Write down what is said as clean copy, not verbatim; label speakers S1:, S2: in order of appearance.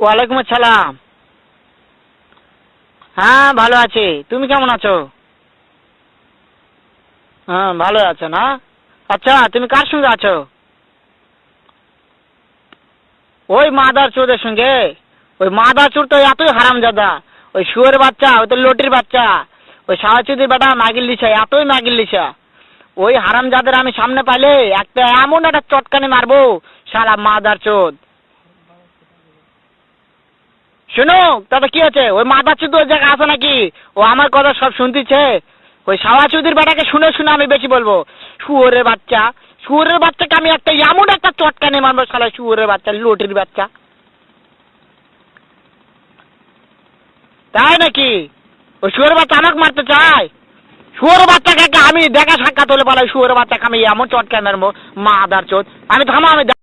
S1: ওয়ালাইকুম আসসালাম। হ্যাঁ ভালো আছি, তুমি কেমন আছো? হ্যাঁ ভালো আছো না? আচ্ছা তুমি কার সঙ্গে আছো? ওই মাদার চোদের সঙ্গে। ওই মাদার চোর তো এতই হারামজাদা। ওই শুয়োর বাচ্চা, ওই তো লটির বাচ্চা। ওই সাহাচুদির বেটা মাগিল লিছা, এতই মাগিল লিছা। ওই হারামজাদের আমি সামনে পাইলে একটা এমন একটা চটকানি মারবো, শালা মাদার চোদ। শুনো, তাতে কি আছে? ওই মাদার চোদ ওই জায়গায় আছে নাকি? ও আমার কথা সব শুনতেছে। ওই সাওয়াচুদির বেটাকে শুনে শুনে আমি বেশি বলবো। শুয়োরের বাচ্চা, শুয়োরের বাচ্চাকে আমি একটা এমন একটা চটকানি মারবো, শালা শুয়োরের বাচ্চা, লটির বাচ্চা। তাই নাকি? ওই শুয়োরের বাচ্চা আমাকে মারতে চায়? শুয়োরের বাচ্চাকে আমি দেখা সাক্ষাৎ হলে বলে শুয়োরের বাচ্চাকে আমি এমন চটকানি মারবো, মাদার চোদ। আমি থামো, আমি